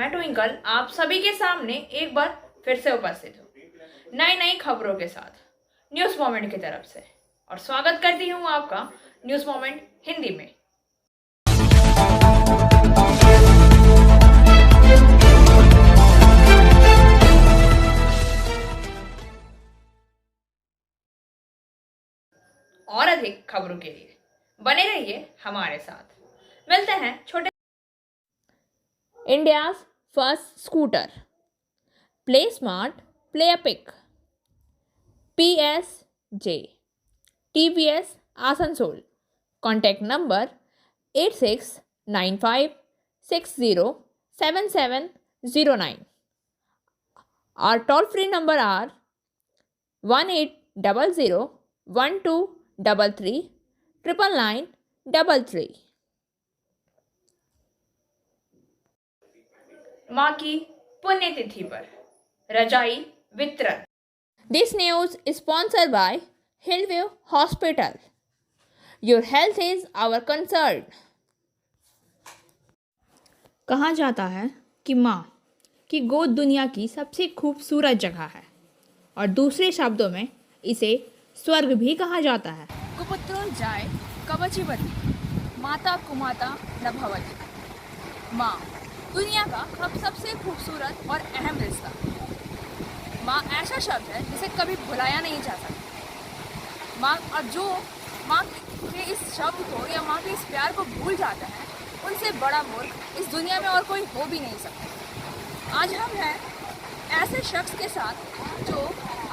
मैं ट्विंकल आप सभी के सामने एक बार फिर से उपस्थित हूँ नई नई खबरों के साथ न्यूज़ मोमेंट की तरफ से, और स्वागत करती हूँ आपका न्यूज़ मोमेंट हिंदी में। और अधिक खबरों के लिए बने रहिए हमारे साथ। मिलते हैं छोटे India's first scooter play smart play epic PSJ TVS Asansol. Contact number 8695607709। Our toll free number are 18001233 माँ की पुण्यतिथि पर रजाई वितरण। This news is sponsored by Hillview Hospital. Your health is our concern. कहा जाता है कि माँ की गोद दुनिया की सबसे खूबसूरत जगह है और दूसरे शब्दों में इसे स्वर्ग भी कहा जाता है। कुपुत्रो जाय कवचिवती माता कुमाता न भवति। माँ दुनिया का सबसे खूबसूरत और अहम रिश्ता। माँ ऐसा शब्द है जिसे कभी भुलाया नहीं जा सकता। माँ और जो माँ के इस शब्द को या माँ के इस प्यार को भूल जाता है, उनसे बड़ा मूर्ख इस दुनिया में और कोई हो भी नहीं सकता। आज हम हैं ऐसे शख्स के साथ जो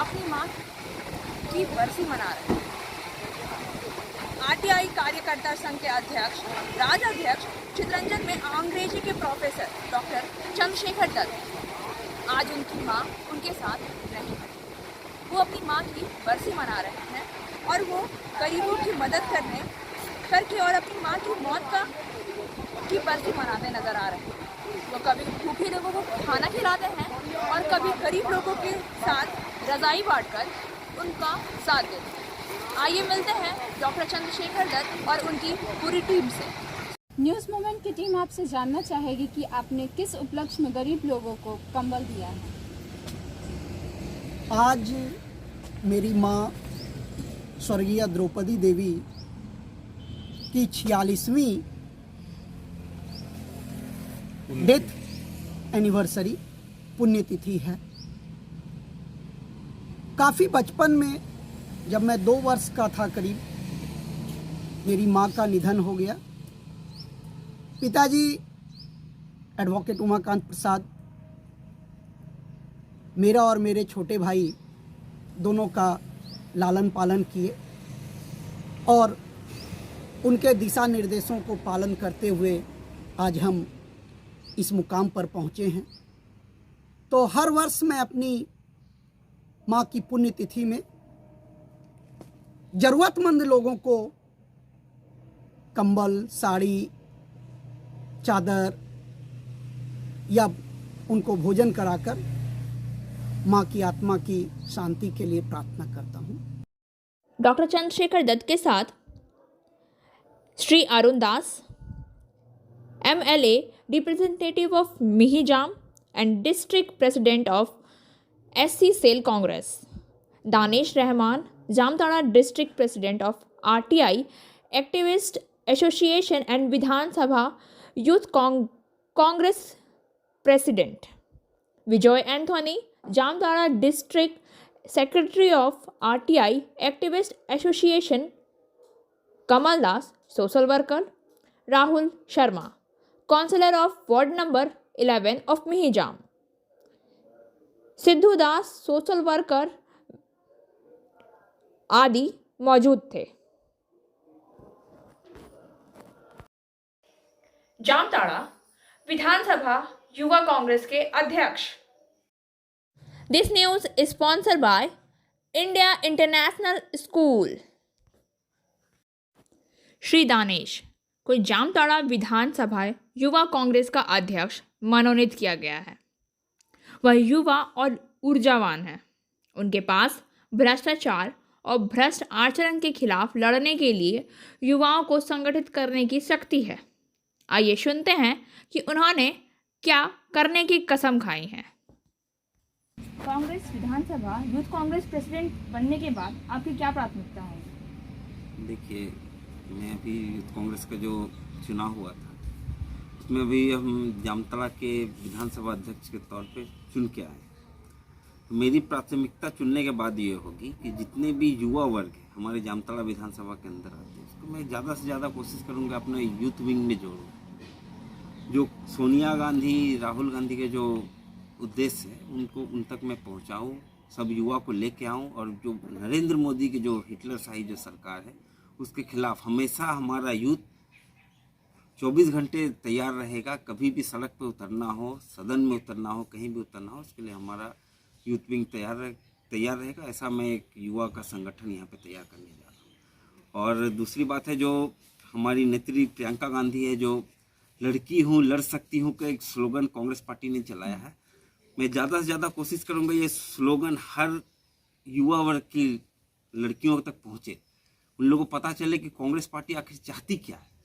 अपनी माँ की बरसी मना रहे हैं। RTI कार्यकर्ता संघ के अध्यक्ष राजाध्यक्ष चितरंजन में अंग्रेजी के प्रोफेसर डॉक्टर चंद्रशेखर दत्त आज उनकी माँ उनके साथ नहीं है। वो अपनी माँ की बरसी मना रहे हैं और वो गरीबों की मदद करके और अपनी माँ की मौत की बरसी मनाते नजर आ रहे हैं। वो कभी भूखे लोगों को खाना खिलाते हैं और कभी गरीब लोगों के साथ रजाई बांटकर उनका साथ देते हैं। आइए मिलते हैं डॉक्टर चंद्रशेखर दत्त और उनकी पूरी टीम से। न्यूज़ मोमेंट की टीम आपसे जानना चाहेगी कि आपने किस उपलक्ष्य में गरीब लोगों को कंबल दिया है। आज मेरी माँ स्वर्गीय द्रौपदी देवी की 46वीं डेथ एनिवर्सरी पुण्यतिथि है। काफ़ी बचपन में जब मैं 2 वर्ष का था करीब, मेरी माँ का निधन हो गया। पिताजी एडवोकेट उमाकांत प्रसाद मेरा और मेरे छोटे भाई दोनों का लालन पालन किए और उनके दिशा निर्देशों को पालन करते हुए आज हम इस मुकाम पर पहुँचे हैं। तो हर वर्ष मैं अपनी माँ की पुण्यतिथि में ज़रूरतमंद लोगों को कंबल, साड़ी, चादर या उनको भोजन कराकर माँ की आत्मा की शांति के लिए प्रार्थना करता हूँ। डॉक्टर चंद्रशेखर दत्त के साथ Shri Arun Das MLA representative of Mihijam and district president of SC cell Congress, Danish Rahman Jamtara district president of RTI activist association and Vidhan Sabha youth Congress president, Vijay Anthony Jamtara district secretary of RTI activist association, Kamal Das social worker, Rahul Sharma councillor of ward number 11 of Mihijam, Sidhu Das social worker आदि मौजूद थे। जामताड़ा विधानसभा युवा कांग्रेस के अध्यक्ष। This news is sponsored by India international school. Shri Danesh को जामताड़ा विधानसभा युवा कांग्रेस का अध्यक्ष मनोनीत किया गया है। वह युवा और ऊर्जावान है। उनके पास भ्रष्टाचार और भ्रष्ट आचरण के खिलाफ लड़ने के लिए युवाओं को संगठित करने की शक्ति है। आइए सुनते हैं कि उन्होंने क्या करने की कसम खाई है। कांग्रेस विधानसभा यूथ कांग्रेस प्रेसिडेंट बनने के बाद आपकी क्या प्राथमिकता होगी? देखिए, मैं अभी यूथ कांग्रेस का जो चुनाव हुआ था उसमें अभी हम जामताड़ा के विधानसभा अध्यक्ष के तौर पे चुन के आए। तो मेरी प्राथमिकता चुनने के बाद ये होगी कि जितने भी युवा वर्ग हैं हमारे जामताड़ा विधानसभा के अंदर आते हैं उसको मैं ज़्यादा से ज़्यादा कोशिश करूँगा अपने यूथ विंग में जोड़ूँ। जो सोनिया गांधी, राहुल गांधी के जो उद्देश्य है उनको उन तक मैं पहुँचाऊँ, सब युवा को लेके आऊँ और जो नरेंद्र मोदी की जो हिटलरशाही जो सरकार है उसके खिलाफ हमेशा हमारा यूथ 24 घंटे तैयार रहेगा। कभी भी सड़क पे उतरना हो, सदन में उतरना हो, कहीं भी उतरना हो, उसके लिए हमारा यूथ विंग तैयार रहेगा। ऐसा मैं एक युवा का संगठन यहाँ पे तैयार करने जा रहा हूँ। और दूसरी बात है, जो हमारी नेत्री प्रियंका गांधी है, जो लड़की हूँ लड़ सकती हूँ का एक स्लोगन कांग्रेस पार्टी ने चलाया है, मैं ज़्यादा से ज़्यादा कोशिश करूँगा ये स्लोगन हर युवा वर्ग की लड़कियों तक पहुँचे, उन लोगों को पता चले कि कांग्रेस पार्टी आखिर चाहती क्या है।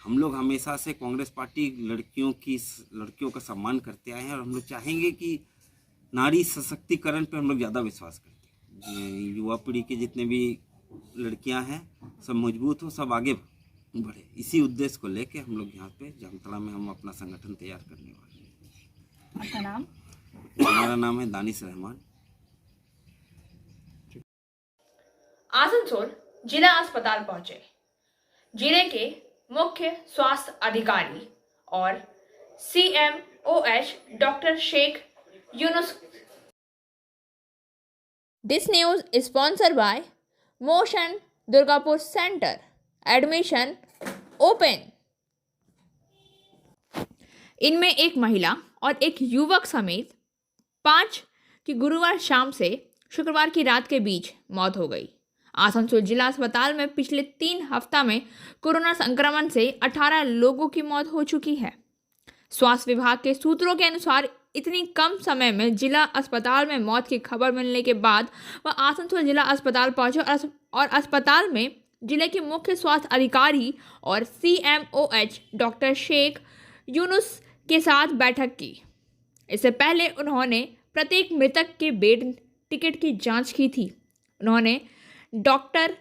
हम लोग हमेशा से कांग्रेस पार्टी लड़कियों का सम्मान करते आए हैं और हम लोग चाहेंगे कि नारी सशक्तिकरण पे हम लोग ज़्यादा विश्वास करते हैं। युवा पीढ़ी के जितने भी लड़कियां हैं सब मजबूत हो, सब आगे बढ़े। इसी उद्देश्य को लेके हम लोग यहाँ पे जामताड़ा में हम अपना संगठन तैयार करने वाले हैं। आपका नाम? हमारा नाम है दानिश रहमान। आसनसोल जिला अस्पताल पहुंचे जिले के मुख्य स्वास्थ्य अधिकारी और CMOH doctor Sheikh Yunus. This news is sponsored by Motion Durgapur Center. Admission open. इनमें एक महिला और एक युवक समेत 5 की गुरुवार शाम से शुक्रवार की रात के बीच मौत हो गई। आसनसोल जिला अस्पताल में पिछले 3 हफ्ता में कोरोना संक्रमण से 18 लोगों की मौत हो चुकी है। स्वास्थ्य विभाग के सूत्रों के अनुसार इतनी कम समय में जिला अस्पताल में मौत की खबर मिलने के बाद वह आसनसोल जिला अस्पताल पहुंचे और अस्पताल में जिले के मुख्य स्वास्थ्य अधिकारी और CMOH डॉक्टर शेख यूनुस के साथ बैठक की। इससे पहले उन्होंने प्रत्येक मृतक के बेड टिकट की जांच की थी। उन्होंने डॉक्टर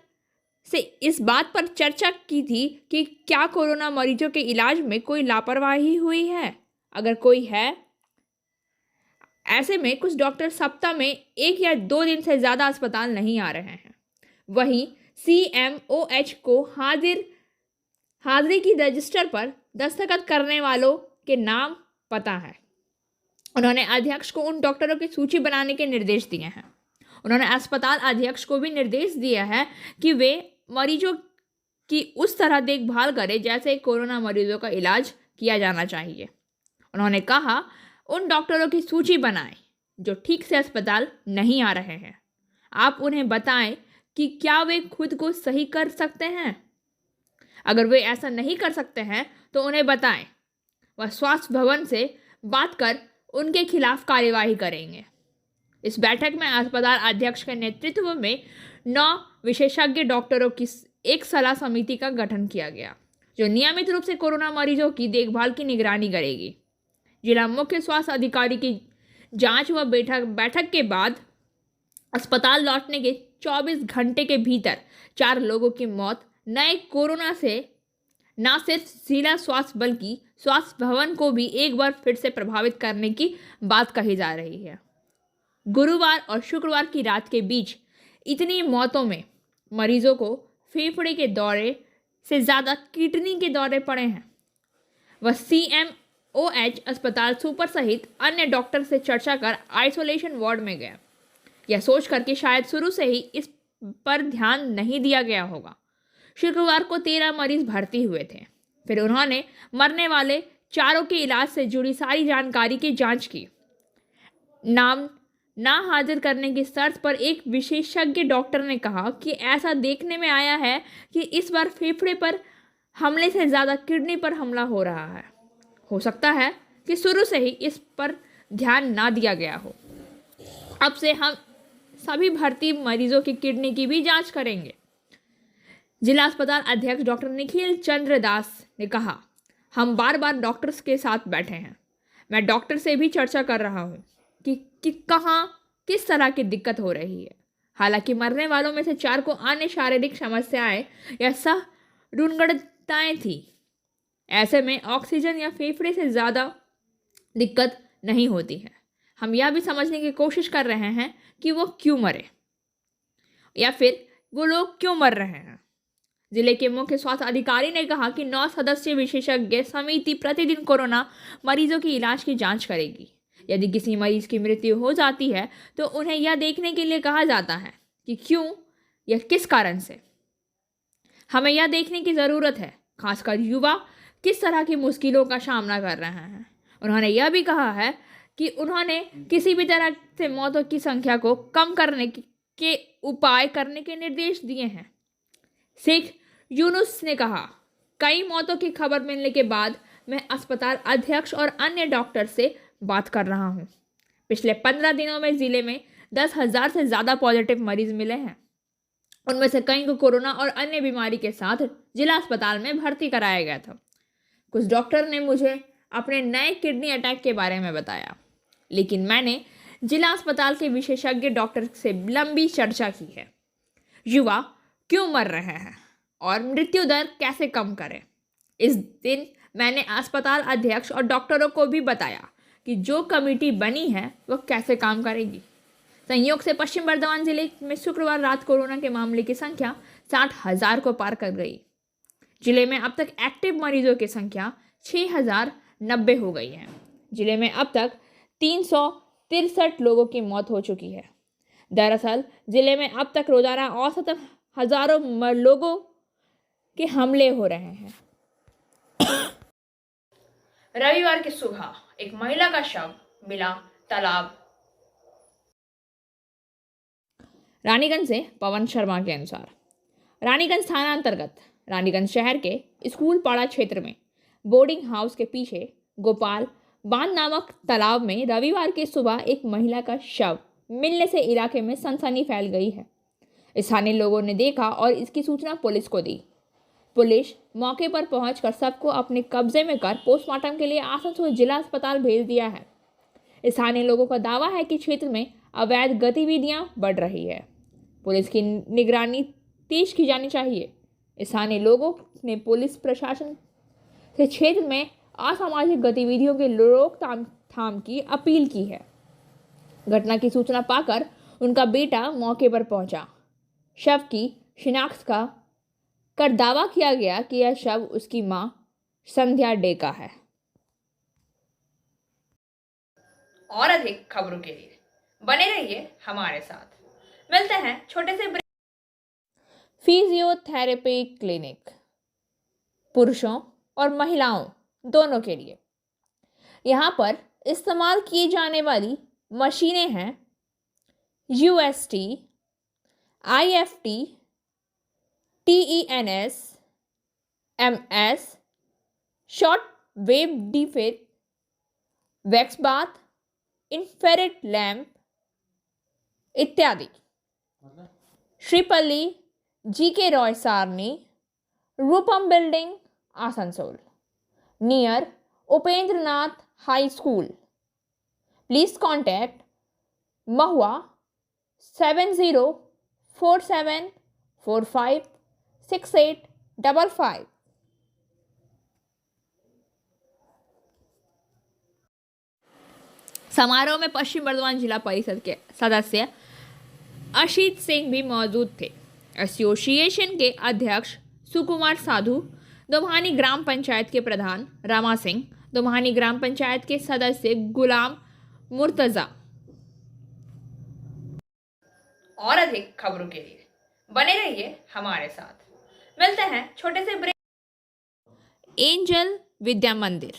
से इस बात पर चर्चा की थी कि क्या कोरोना मरीजों के इलाज में कोई लापरवाही हुई है। अगर कोई है, ऐसे में कुछ डॉक्टर सप्ताह में 1 या 2 दिन से ज़्यादा अस्पताल नहीं आ रहे हैं। वहीं CMOH को हाजिरी की रजिस्टर पर दस्तखत करने वालों के नाम पता है। उन्होंने अध्यक्ष को उन डॉक्टरों की सूची बनाने के निर्देश दिए हैं। उन्होंने अस्पताल अध्यक्ष को भी निर्देश दिया है कि वे मरीजों की उस तरह देखभाल करें जैसे कोरोना मरीजों का इलाज किया जाना चाहिए। उन्होंने कहा, उन डॉक्टरों की सूची बनाएं जो ठीक से अस्पताल नहीं आ रहे हैं। आप उन्हें बताएं कि क्या वे खुद को सही कर सकते हैं। अगर वे ऐसा नहीं कर सकते हैं तो उन्हें बताएं। वह स्वास्थ्य भवन से बात कर उनके खिलाफ कार्यवाही करेंगे। इस बैठक में अस्पताल अध्यक्ष के नेतृत्व में 9 विशेषज्ञ डॉक्टरों की एक सलाह समिति का गठन किया गया जो नियमित रूप से कोरोना मरीजों की देखभाल की निगरानी करेगी। जिला मुख्य स्वास्थ्य अधिकारी की जांच व बैठक के बाद अस्पताल लौटने के 24 घंटे के भीतर 4 लोगों की मौत नए कोरोना से न सिर्फ जिला स्वास्थ्य बल्कि स्वास्थ्य भवन को भी एक बार फिर से प्रभावित करने की बात कही जा रही है। गुरुवार और शुक्रवार की रात के बीच इतनी मौतों में मरीजों को फेफड़े के दौरे से ज़्यादा किडनी के दौरे पड़े हैं। वह CMOH अस्पताल सुपर सहित अन्य डॉक्टर से चर्चा कर आइसोलेशन वार्ड में गया। यह सोचकर कि शायद शुरू से ही इस पर ध्यान नहीं दिया गया होगा। शुक्रवार को 13 मरीज भर्ती हुए थे। फिर उन्होंने मरने वाले 4 के इलाज से जुड़ी सारी जानकारी की जांच की। नाम ना हाजिर करने की शर्त पर एक विशेषज्ञ डॉक्टर ने कहा कि ऐसा देखने में आया है कि इस बार फेफड़े पर हमले से ज़्यादा किडनी पर हमला हो रहा है। हो सकता है कि शुरू से ही इस पर ध्यान ना दिया गया हो। अब से हम सभी भर्ती मरीजों की किडनी की भी जांच करेंगे। जिला अस्पताल अध्यक्ष डॉक्टर निखिल चंद्र दास ने कहा, हम बार बार डॉक्टर्स के साथ बैठे हैं। मैं डॉक्टर से भी चर्चा कर रहा हूँ कि कहाँ किस तरह की दिक्कत हो रही है। हालांकि मरने वालों में से 4 को अन्य शारीरिक समस्याएं या रुग्णताएं थी। ऐसे में ऑक्सीजन या फेफड़े से ज़्यादा दिक्कत नहीं होती है। हम यह भी समझने की कोशिश कर रहे हैं कि वो क्यों मरे या फिर वो लोग क्यों मर रहे हैं। जिले के मुख्य स्वास्थ्य अधिकारी ने कहा कि 9 सदस्यीय विशेषज्ञ समिति प्रतिदिन कोरोना मरीजों की इलाज की जांच करेगी। यदि किसी मरीज की मृत्यु हो जाती है तो उन्हें यह देखने के लिए कहा जाता है कि क्यों या किस कारण से। हमें यह देखने की ज़रूरत है, खासकर युवा किस तरह की मुश्किलों का सामना कर रहे हैं। उन्होंने यह भी कहा है कि उन्होंने किसी भी तरह से मौतों की संख्या को कम करने के उपाय करने के निर्देश दिए हैं। शेख यूनुस ने कहा, कई मौतों की खबर मिलने के बाद मैं अस्पताल अध्यक्ष और अन्य डॉक्टर से बात कर रहा हूं। पिछले 15 दिनों में ज़िले में 10,000 से ज़्यादा पॉजिटिव मरीज मिले हैं। उनमें से कई को कोरोना और अन्य बीमारी के साथ जिला अस्पताल में भर्ती कराया गया था। कुछ डॉक्टर ने मुझे अपने नए किडनी अटैक के बारे में बताया, लेकिन मैंने जिला अस्पताल के विशेषज्ञ डॉक्टर से लंबी चर्चा की है। युवा क्यों मर रहे हैं और मृत्यु दर कैसे कम करें। इस दिन मैंने अस्पताल अध्यक्ष और डॉक्टरों को भी बताया कि जो कमेटी बनी है वह कैसे काम करेगी। संयोग से पश्चिम बर्धमान जिले में शुक्रवार रात कोरोना के मामले की संख्या 60,000 को पार कर गई। जिले में अब तक एक्टिव मरीजों की संख्या 6,090 हो गई है। जिले में अब तक 363 लोगों की मौत हो चुकी है। दरअसल जिले में अब तक रोजाना औसतन हजारों लोगों के हमले हो रहे हैं। रविवार की सुबह एक महिला का शव मिला तालाब। रानीगंज से पवन शर्मा के अनुसार रानीगंज थाना अंतर्गत रानीगंज शहर के स्कूल पाड़ा क्षेत्र में बोर्डिंग हाउस के पीछे गोपाल बांध नामक तालाब में रविवार की सुबह एक महिला का शव मिलने से इलाके में सनसनी फैल गई है। स्थानीय लोगों ने देखा और इसकी सूचना पुलिस को दी। पुलिस मौके पर पहुंचकर सबको अपने कब्जे में कर पोस्टमार्टम के लिए आसनसोल जिला अस्पताल भेज दिया है। स्थानीय लोगों का दावा है कि क्षेत्र में अवैध गतिविधियां बढ़ रही है। पुलिस की निगरानी तेज की जानी चाहिए। स्थानीय लोगों ने पुलिस प्रशासन से क्षेत्र में असामाजिक गतिविधियों के रोकथाम की अपील की है। घटना की सूचना पाकर उनका बेटा मौके पर पहुंचा। शव की शिनाख्त कर दावा किया गया कि यह शव उसकी मां संध्या डे का है। और अधिक खबरों के लिए बने रहिए हमारे साथ। मिलते हैं छोटे से ब्रेक। फिजियोथेरेपी क्लिनिक पुरुषों और महिलाओं दोनों के लिए। यहाँ पर इस्तेमाल की जाने वाली मशीनें हैं UST, IFT, TENS, MS, short wave डिफेट, वैक्स बाथ, इंफ्रारेड लैंप इत्यादि। Sripally GK Roy Sarani, Rupam building, Asansol, near Upendranath high school. Please contact Mahua 7047456855। समारोह में पश्चिम बर्धमान जिला परिषद के सदस्य अशीत सिंह भी मौजूद थे। एसोसिएशन के अध्यक्ष सुकुमार साधु, दोभानी ग्राम पंचायत के प्रधान रामा सिंह, दोभानी ग्राम पंचायत के सदस्य गुलाम मुर्तजा। और अधिक खबरों के लिए बने रहिए हमारे साथ। मिलते हैं छोटे से ब्रेक। एंजल विद्या मंदिर,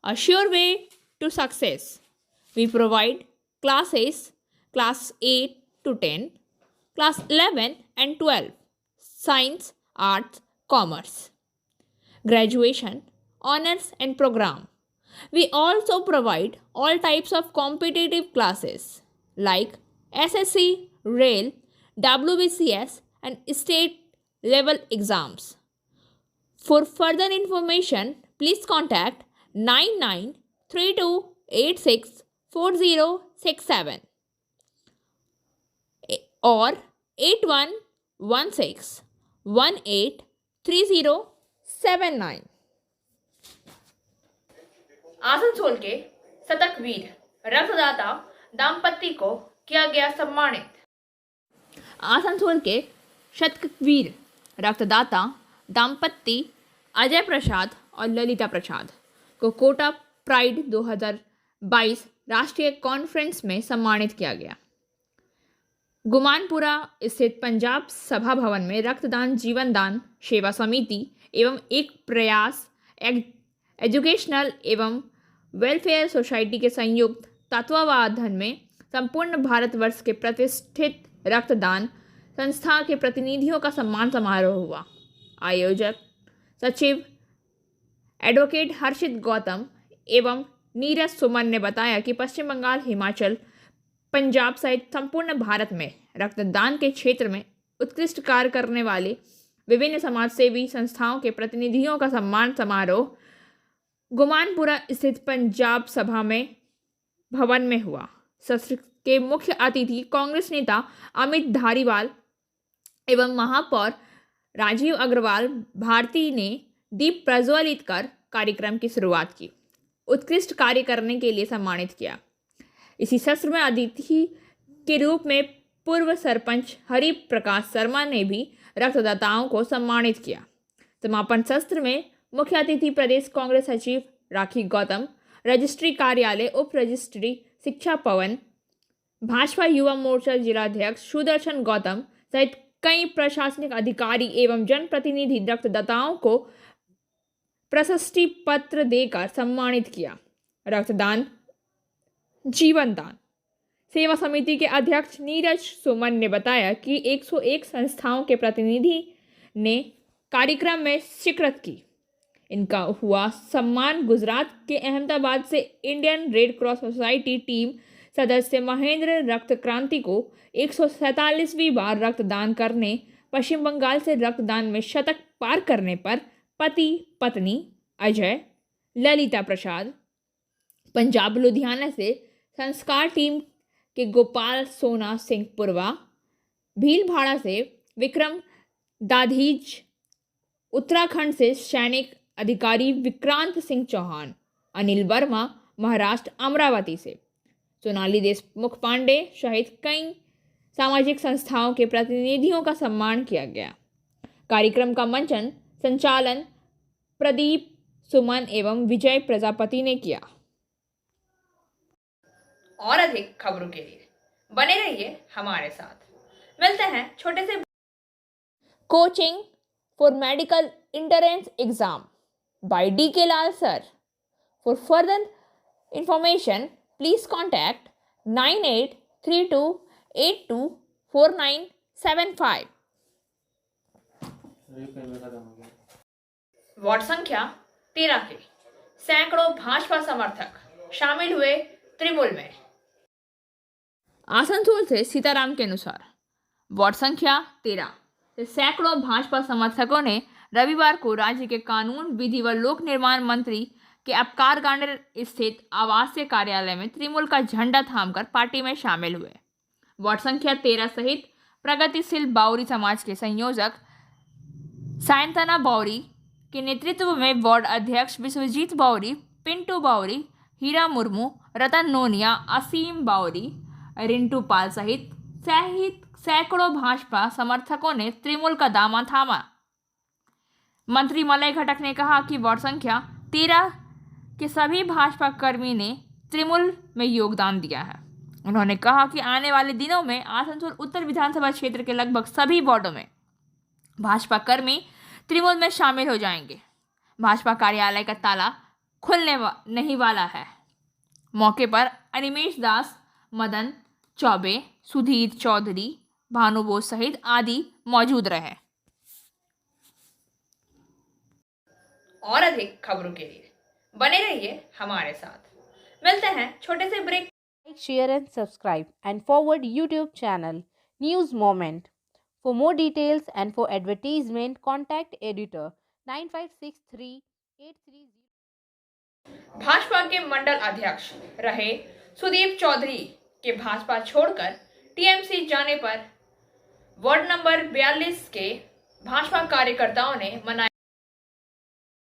a sure way to success. We provide classes class 8 to 10, class 11 and 12, science, arts, commerce, graduation, honors and program. We also provide all types of competitive classes like SSC, Rail, WBCS and state level exams. For further information, please contact 9932 864067 और 8116183079। आसनसोल के शतकवीर रक्तदाता दाम्पत्य को किया गया सम्मानित। आसनसोल के शतकवीर रक्तदाता दाम्पत्य अजय प्रसाद और ललिता प्रसाद को कोटा प्राइड 2022 राष्ट्रीय कॉन्फ्रेंस में सम्मानित किया गया। गुमानपुरा स्थित पंजाब सभा भवन में रक्तदान जीवन दान सेवा समिति एवं एक प्रयास एजुकेशनल एवं वेलफेयर सोसाइटी के संयुक्त तत्वावधान में संपूर्ण भारतवर्ष के प्रतिष्ठित रक्तदान संस्था के प्रतिनिधियों का सम्मान समारोह हुआ। आयोजक सचिव एडवोकेट हर्षित गौतम एवं नीरज सुमन ने बताया कि पश्चिम बंगाल, हिमाचल, पंजाब सहित संपूर्ण भारत में रक्तदान के क्षेत्र में उत्कृष्ट कार्य करने वाले विभिन्न समाजसेवी संस्थाओं के प्रतिनिधियों का सम्मान समारोह गुमानपुरा स्थित पंजाब सभा में भवन में हुआ। सत्र के मुख्य अतिथि कांग्रेस नेता अमित धारीवाल एवं महापौर राजीव अग्रवाल भारती ने दीप प्रज्वलित कर कार्यक्रम की शुरुआत की, उत्कृष्ट कार्य करने के लिए सम्मानित किया। इसी सत्र में अतिथि के रूप में पूर्व सरपंच हरि प्रकाश शर्मा ने भी रक्तदाताओं को सम्मानित किया। समापन सत्र में मुख्य अतिथि प्रदेश कांग्रेस सचिव राखी गौतम, रजिस्ट्री कार्यालय उप रजिस्ट्री शिक्षा पवन, भाजपा युवा मोर्चा जिलाध्यक्ष सुदर्शन गौतम सहित कई प्रशासनिक अधिकारी एवं जनप्रतिनिधि रक्तदाताओं को प्रशस्ति पत्र देकर सम्मानित किया। रक्तदान जीवन दान सेवा समिति के अध्यक्ष नीरज सुमन ने बताया कि 101 संस्थाओं के प्रतिनिधि ने कार्यक्रम में शिरकत की। इनका हुआ सम्मान गुजरात के अहमदाबाद से Indian red cross society team सदस्य महेंद्र रक्त क्रांति को 147वीं बार रक्तदान करने, पश्चिम बंगाल से रक्तदान में शतक पार करने पर पति पत्नी अजय ललिता प्रसाद, पंजाब लुधियाना से संस्कार टीम के गोपाल सोना सिंह पुरवा, भीलभाड़ा से विक्रम दाधीज, उत्तराखंड से सैनिक अधिकारी विक्रांत सिंह चौहान, अनिल वर्मा महाराष्ट्र अमरावती से, सोनाली देशमुख पांडे सहित कई सामाजिक संस्थाओं के प्रतिनिधियों का सम्मान किया गया। कार्यक्रम का मंचन संचालन प्रदीप सुमन एवं विजय प्रजापति ने किया। और अधिक खबरों के लिए बने रहिए हमारे साथ। मिलते हैं छोटे से। Coaching for medical entrance exam by D.K. Lal sir. For further information, please contact 9832824975. Ward संख्या 13 के सैकड़ों भाजपा समर्थक शामिल हुए त्रिमुल में। आसनसोल से सीताराम के अनुसार वार्ड संख्या 13 से सैकड़ों भाजपा समर्थकों ने रविवार को राज्य के कानून विधि व लोक निर्माण मंत्री के अपकार गांडेर स्थित आवासीय कार्यालय में त्रिमुल का झंडा थामकर पार्टी में शामिल हुए। वार्ड संख्या 13 सहित प्रगतिशील बाउरी समाज के संयोजक सायंतना बाउरी के नेतृत्व में वार्ड अध्यक्ष विश्वजीत बाउरी, पिंटू बाउरी, हीरा मुर्मू, रतन नोनिया, असीम बाउरी, रिंटू पाल सहित सैकड़ों भाजपा समर्थकों ने त्रिमुल का दामन थामा। मंत्री मलय घटक ने कहा कि वार्ड संख्या 13 के सभी भाजपा कर्मी ने त्रिमुल में योगदान दिया है। उन्होंने कहा कि आने वाले दिनों में आसनसोल उत्तर विधानसभा क्षेत्र के लगभग सभी वार्डों में भाजपा कर्मी त्रिमुल में शामिल हो जाएंगे। भाजपा कार्यालय का ताला खुलने नहीं वाला है। मौके पर अनिमेश दास, मदन चौबे, सुधीर चौधरी, भानु बोस सहित आदि मौजूद रहे। और अधिक खबरों के लिए बने रहिए हमारे साथ। मिलते हैं छोटे से break. Like, share and subscribe and forward YouTube channel News Moment. For more details and for advertisement, contact editor 956383 Bhajpa के मंडल अध्यक्ष रहे सुदीप चौधरी के भाजपा छोड़कर टीएमसी जाने पर वार्ड नंबर 42 के भाजपा कार्यकर्ताओं ने मनाया।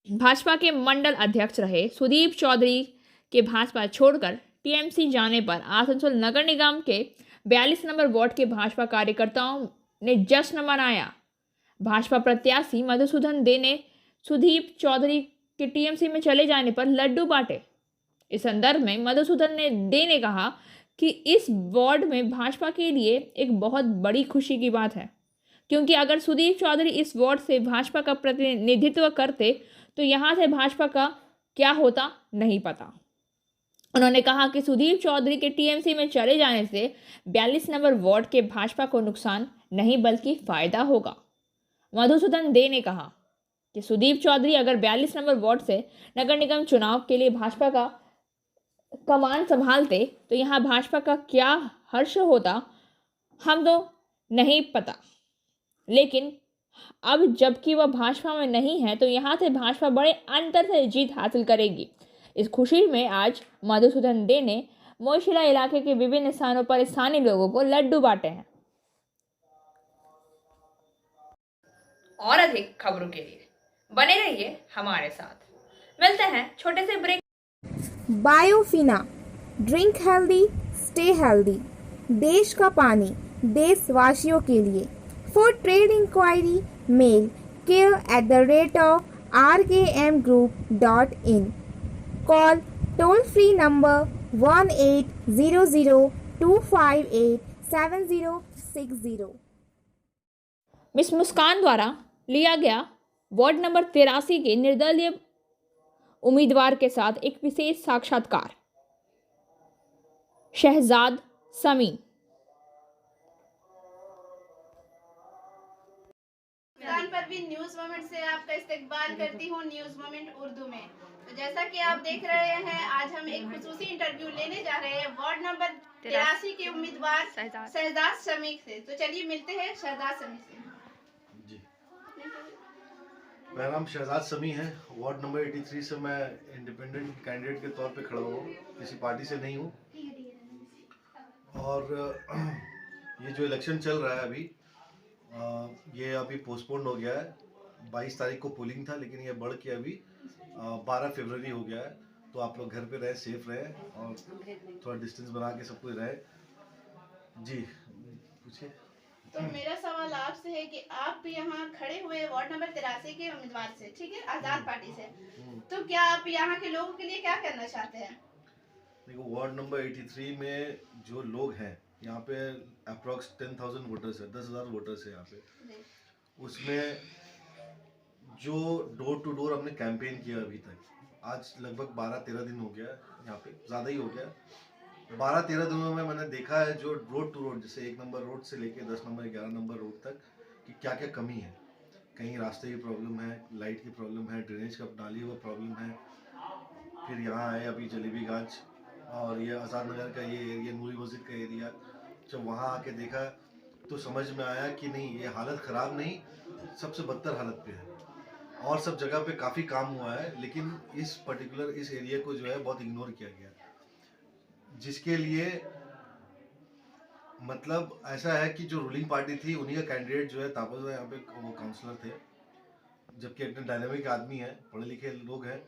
भाजपा के मंडल अध्यक्ष रहे सुदीप चौधरी के भाजपा छोड़कर टीएमसी जाने पर आसनसोल नगर निगम के 42 नंबर वार्ड के भाजपा कार्यकर्ताओं ने जश्न मनाया। भाजपा प्रत्याशी मधुसूदन दे ने सुदीप चौधरी के टीएमसी में चले जाने पर लड्डू बांटे। इस संदर्भ में मधुसूदन दे ने कहा कि इस वार्ड में भाजपा के लिए एक बहुत बड़ी खुशी की बात है, क्योंकि अगर सुदीप चौधरी इस वार्ड से भाजपा का प्रतिनिधित्व करते तो यहाँ से भाजपा का क्या होता नहीं पता। उन्होंने कहा कि सुदीप चौधरी के टीएमसी में चले जाने से 42 नंबर वार्ड के भाजपा को नुकसान नहीं बल्कि फायदा होगा। मधुसूदन दे ने कहा कि सुदीप चौधरी अगर 42 नंबर वार्ड से नगर निगम चुनाव के लिए भाजपा का कमान संभालते तो यहाँ भाजपा का क्या हर्ष होता हम तो नहीं पता, लेकिन अब जबकि वह भाजपा में नहीं है तो यहाँ से भाजपा बड़े अंतर से जीत हासिल करेगी। इस खुशी में आज मधुसूदन दे ने मोशीला इलाके के विभिन्न स्थानों पर स्थानीय लोगों को लड्डू बांटे हैं। और अधिक खबरों के लिए बने रहिए हमारे साथ। मिलते हैं छोटे से break. Biofina, drink healthy, stay healthy. देश का पानी देशवासियों के लिए। For trade inquiry mail care@rkmgroup.in। Call toll free number 1800-258-7060। Miss Muskan द्वारा लिया गया वार्ड नंबर 83 के निर्दलीय उम्मीदवार के साथ एक विशेष साक्षात्कार। शहजाद समी। पर भी न्यूज मोमेंट से आपका इस्तकबाल करती हूँ न्यूज मोमेंट उर्दू में। तो जैसा कि आप देख रहे हैं, आज हम एक खुसूसी इंटरव्यू लेने जा रहे हैं वार्ड नंबर 83 के उम्मीदवार शहजाद समी से। तो चलिए मिलते हैं शहजाद समी से। जी, मेरा नाम शहजाद समी है। वार्ड नंबर 83 से मैं इंडिपेंडेंट कैंडिडेट के तौर पे खड़ा हूँ, किसी पार्टी से नहीं हूँ। और ये जो इलेक्शन चल रहा है अभी, ये अभी पोस्टपोन हो गया है। 22 तारीख को पोलिंग था, लेकिन ये बढ़ के अभी 12 फरवरी हो गया है। तो आप लोग घर पे रहे, सेफ रहे और थोड़ा डिस्टेंस बना के सब कुछ रहे। जी पूछिए। तो मेरा सवाल आपसे है कि आप यहाँ खड़े हुए वार्ड नंबर 83 के उम्मीदवार से, ठीक है, आजाद पार्टी से, तो क्या आप यहाँ के लोगों के लिए क्या करना चाहते हैं? देखो, वार्ड नंबर 83 में जो लोग हैं, यहाँ पे अप्रॉक्स 10,000 वोटर्स है, 10,000 वोटर्स है यहाँ पे। उसमें जो डोर टू डोर हमने कैंपेन किया अभी तक, आज लगभग 12-13 दिन हो गया है, यहाँ पे ज़्यादा ही हो गया। 12-13 दिनों में मैंने देखा है जो रोड टू रोड, जैसे 1 नंबर रोड से लेके 10 नंबर 11 नंबर रोड तक कि क्या क्या कमी है। कहीं रास्ते की प्रॉब्लम है, लाइट की प्रॉब्लम है, ड्रेनेज का नाली का प्रॉब्लम है। फिर यहाँ आए अभी जलेबीगंज और ये आज़ाद नगर का ये एरिया, नूरी मस्जिद का एरिया, जब वहाँ आके देखा तो समझ में आया कि नहीं, ये हालत ख़राब नहीं, सबसे बदतर हालत पे है। और सब जगह पे काफ़ी काम हुआ है, लेकिन इस पर्टिकुलर इस एरिया को जो है बहुत इग्नोर किया गया, जिसके लिए मतलब ऐसा है कि जो रूलिंग पार्टी थी उन्हीं का कैंडिडेट जो है तापस यहाँ पे वो काउंसलर थे, जबकि इतने डायनामिक आदमी हैं, पढ़े लिखे लोग हैं,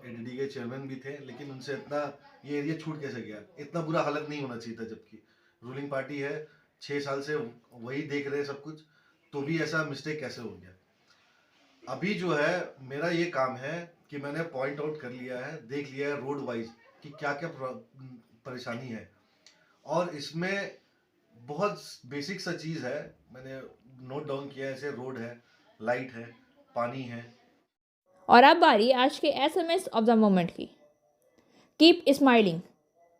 एडीडी के चेयरमैन भी थे, लेकिन उनसे इतना ये एरिया छूट कैसे गया? इतना बुरा हालत नहीं होना चाहिए था, जबकि रूलिंग पार्टी है, 6 साल से वही देख रहे हैं सब कुछ, तो भी ऐसा मिस्टेक कैसे हो गया? अभी जो है मेरा ये काम है कि मैंने पॉइंट आउट कर लिया है, देख लिया है रोड वाइज कि क्या क्या परेशानी है, और इसमें बहुत बेसिक सा चीज़ है, मैंने नोट डाउन किया है। ऐसे रोड है, लाइट है, पानी है। और अब बारी आज के SMS ऑफ द मोमेंट की। Keep smiling,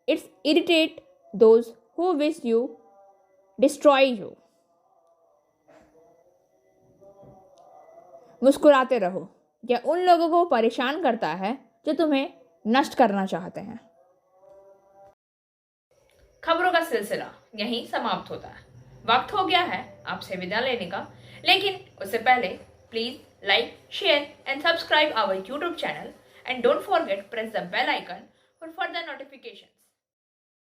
it's irritate those who wish you destroy you. मुस्कुराते रहो, यह उन लोगों को परेशान करता है जो तुम्हें नष्ट करना चाहते हैं। खबरों का सिलसिला यहीं समाप्त होता है। वक्त हो गया है आपसे विदा लेने का, लेकिन उससे पहले please like, share and subscribe our YouTube channel And don't forget, press the bell icon for further notifications.